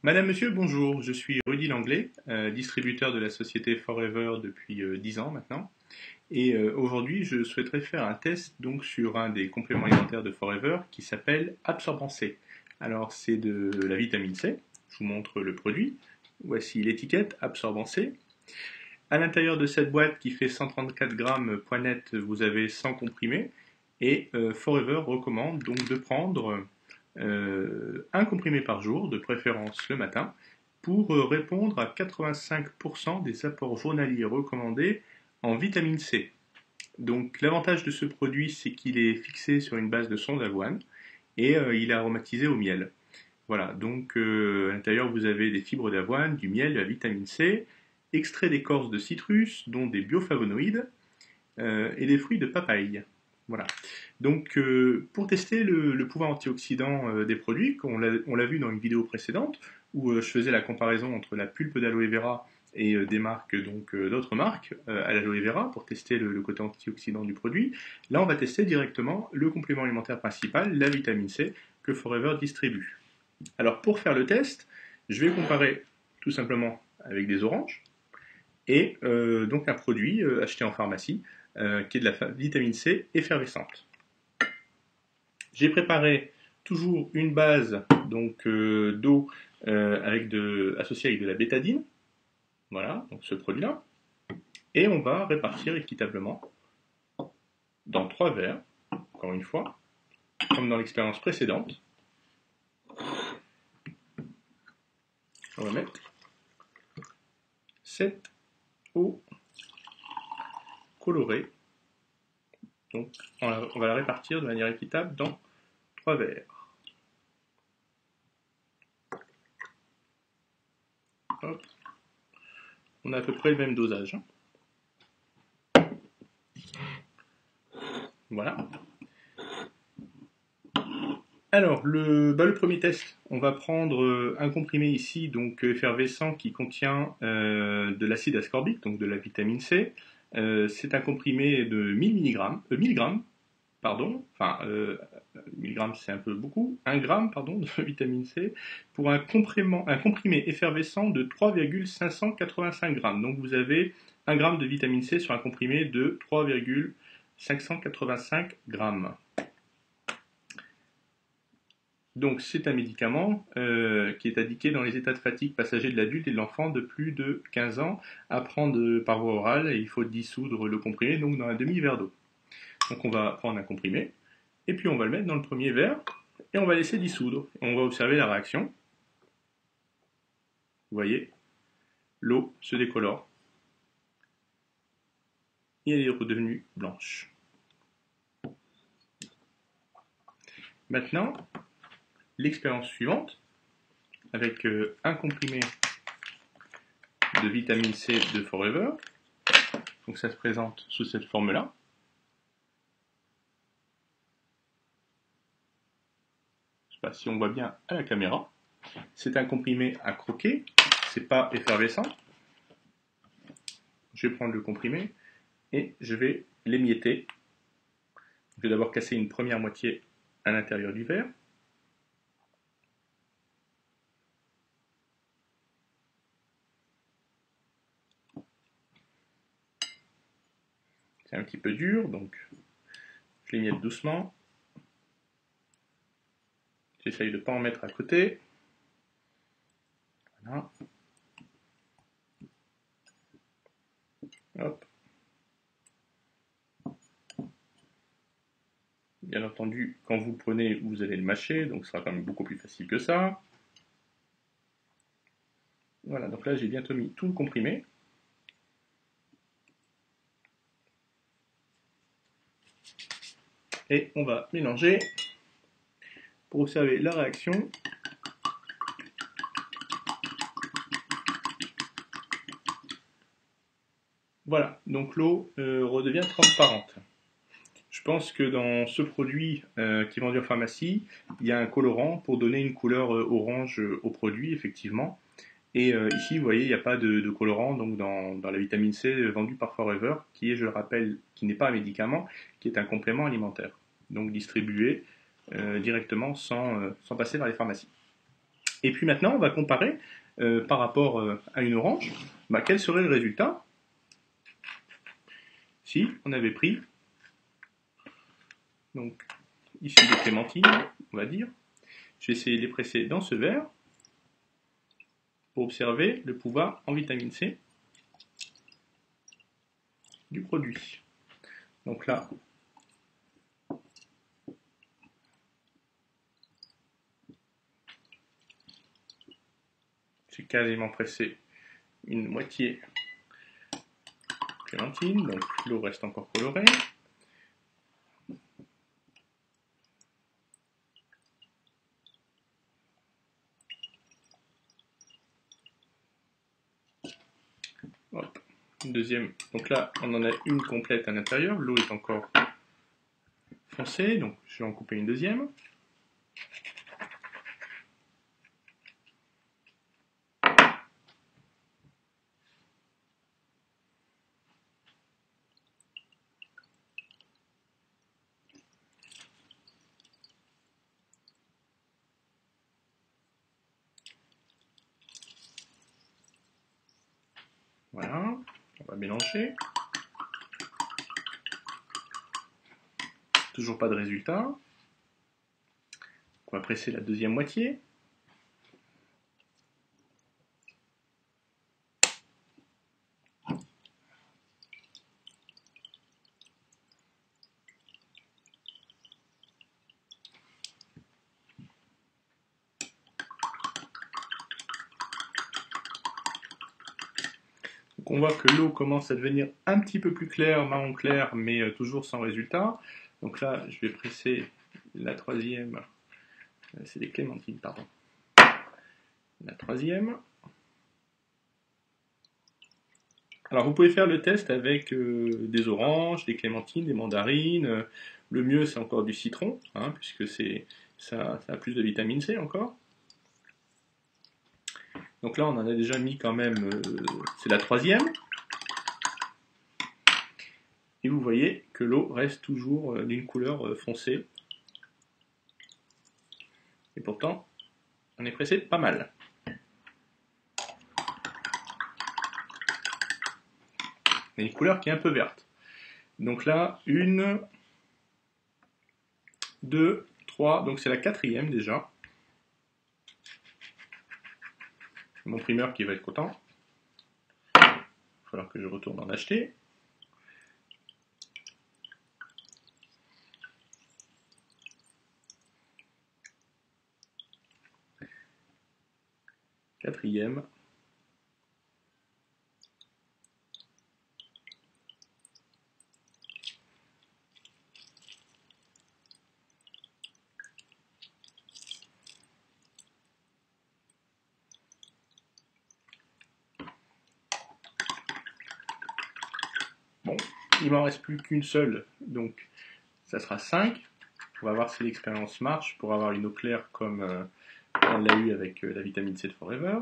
Madame, Monsieur, bonjour, je suis Rudy Langlais, distributeur de la société Forever depuis 10 ans maintenant. Et aujourd'hui, je souhaiterais faire un test donc, sur un des compléments alimentaires de Forever qui s'appelle Absorbant C. Alors, c'est de la vitamine C. Je vous montre le produit. Voici l'étiquette Absorbant C. À l'intérieur de cette boîte qui fait 134 grammes point net, vous avez 100 comprimés. Et Forever recommande donc de prendre un comprimé par jour, de préférence le matin, pour répondre à 85% des apports journaliers recommandés en vitamine C. Donc l'avantage de ce produit, c'est qu'il est fixé sur une base de son d'avoine et il est aromatisé au miel. Voilà, donc à l'intérieur vous avez des fibres d'avoine, du miel, de la vitamine C, extrait d'écorce de citrus, dont des bioflavonoïdes et des fruits de papaye. Voilà. Donc, pour tester le pouvoir antioxydant des produits, on l'a vu dans une vidéo précédente, où je faisais la comparaison entre la pulpe d'aloe vera et des marques, donc d'autres marques, à l'aloe vera, pour tester le côté antioxydant du produit. Là, on va tester directement le complément alimentaire principal, la vitamine C, que Forever distribue. Alors, pour faire le test, je vais comparer tout simplement avec des oranges, et donc un produit acheté en pharmacie qui est de la vitamine C effervescente. J'ai préparé toujours une base donc d'eau associée avec de la bétadine, voilà, donc ce produit-là, et on va répartir équitablement dans 3 verres, encore une fois, comme dans l'expérience précédente. On va mettre cette eau colorée, donc on va la répartir de manière équitable dans 3 verres. Hop. On a à peu près le même dosage. Voilà. Alors, le premier test, on va prendre un comprimé ici, donc effervescent, qui contient de l'acide ascorbique, donc de la vitamine C. C'est un comprimé de 1000 mg, pardon, enfin, milligrammes c'est un peu beaucoup, 1 gramme, pardon, de vitamine C, pour un comprimé effervescent de 3,585 grammes. Donc vous avez 1 gramme de vitamine C sur un comprimé de 3,585 grammes. Donc c'est un médicament qui est indiqué dans les états de fatigue passagers de l'adulte et de l'enfant de plus de 15 ans à prendre par voie orale, et il faut dissoudre le comprimé donc dans un demi-verre d'eau. Donc on va prendre un comprimé et puis on va le mettre dans le premier verre et on va laisser dissoudre. On va observer la réaction. Vous voyez, l'eau se décolore et elle est redevenue blanche. Maintenant, l'expérience suivante, avec un comprimé de vitamine C de Forever. Donc ça se présente sous cette forme-là. Je ne sais pas si on voit bien à la caméra. C'est un comprimé à croquer, c'est pas effervescent. Je vais prendre le comprimé et je vais l'émietter. Je vais d'abord casser une première moitié à l'intérieur du verre. C'est un petit peu dur, donc je l'émiette doucement. J'essaye de ne pas en mettre à côté. Voilà. Hop. Bien entendu, quand vous le prenez, vous allez le mâcher, donc ce sera quand même beaucoup plus facile que ça. Voilà, donc là j'ai bientôt mis tout le comprimé. Et on va mélanger pour observer la réaction. Voilà, donc l'eau redevient transparente. Je pense que dans ce produit qui est vendu en pharmacie, il y a un colorant pour donner une couleur orange au produit, effectivement. Et ici, vous voyez, il n'y a pas de colorant donc dans la vitamine C vendue par Forever, qui est, je le rappelle, qui n'est pas un médicament, qui est un complément alimentaire. Donc distribué directement sans passer par les pharmacies. Et puis maintenant, on va comparer par rapport à une orange, quel serait le résultat si on avait pris, donc ici des clémentines, on va dire. Je vais essayer de les presser dans ce verre pour observer le pouvoir en vitamine C du produit. Donc là, j'ai quasiment pressé une moitié clémentine, donc l'eau reste encore colorée. Hop, une deuxième. Donc là, on en a une complète à l'intérieur. L'eau est encore foncée, donc je vais en couper une deuxième. Voilà, on va mélanger. Toujours pas de résultat. On va presser la deuxième moitié. Donc on voit que l'eau commence à devenir un petit peu plus claire, marron clair, mais toujours sans résultat. Donc là, je vais presser la troisième. C'est des clémentines, pardon. La troisième. Alors vous pouvez faire le test avec des oranges, des clémentines, des mandarines. Le mieux c'est encore du citron, hein, puisque ça a plus de vitamine C encore. Donc là on en a déjà mis quand même, c'est la troisième. Et vous voyez que l'eau reste toujours d'une couleur foncée. Et pourtant, on est pressé pas mal. Il y a une couleur qui est un peu verte. Donc là, 1, 2, 3, donc c'est la quatrième déjà. Mon primeur qui va être content. Il va falloir que je retourne en acheter. Quatrième. Bon, il m'en reste plus qu'une seule, donc ça sera 5. On va voir si l'expérience marche pour avoir une eau claire comme on l'a eu avec la vitamine C de Forever.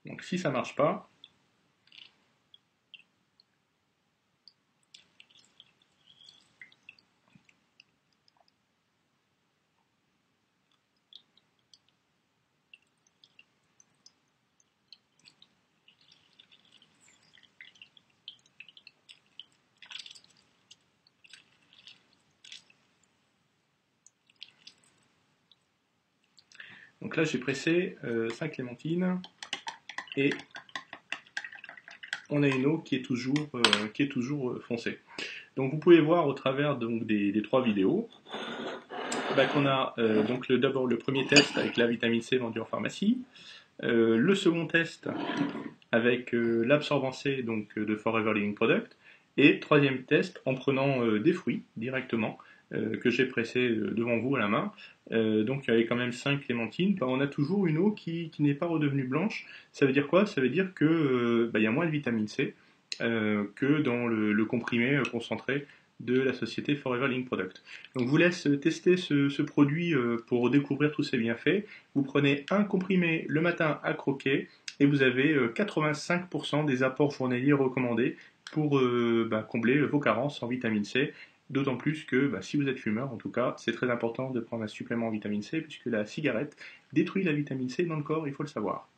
Donc si ça marche pas, donc là j'ai pressé 5 clémentines et on a une eau qui est toujours foncée. Donc vous pouvez voir au travers donc, des 3 vidéos qu'on a donc d'abord le premier test avec la vitamine C vendue en pharmacie, le second test avec l'absorbant C donc, de Forever Living Product, et troisième test en prenant des fruits directement que j'ai pressé devant vous à la main. Donc il y avait quand même 5 clémentines. On a toujours une eau qui n'est pas redevenue blanche. Ça veut dire quoi? Ça veut dire que y a moins de vitamine C que dans le comprimé concentré de la société Forever Living Product. Donc je vous laisse tester ce produit pour découvrir tous ses bienfaits. Vous prenez un comprimé le matin à croquer et vous avez 85% des apports journaliers recommandés pour combler vos carences en vitamine C. D'autant plus que si vous êtes fumeur, en tout cas, c'est très important de prendre un supplément en vitamine C puisque la cigarette détruit la vitamine C dans le corps, il faut le savoir.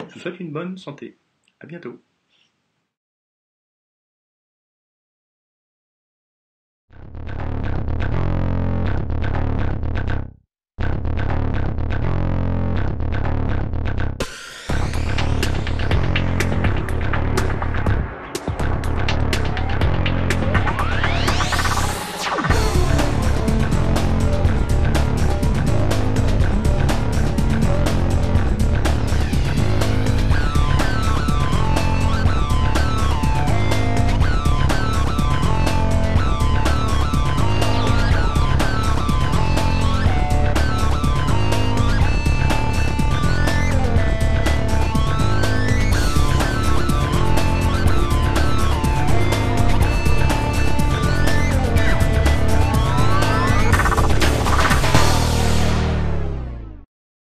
Je vous souhaite une bonne santé. À bientôt.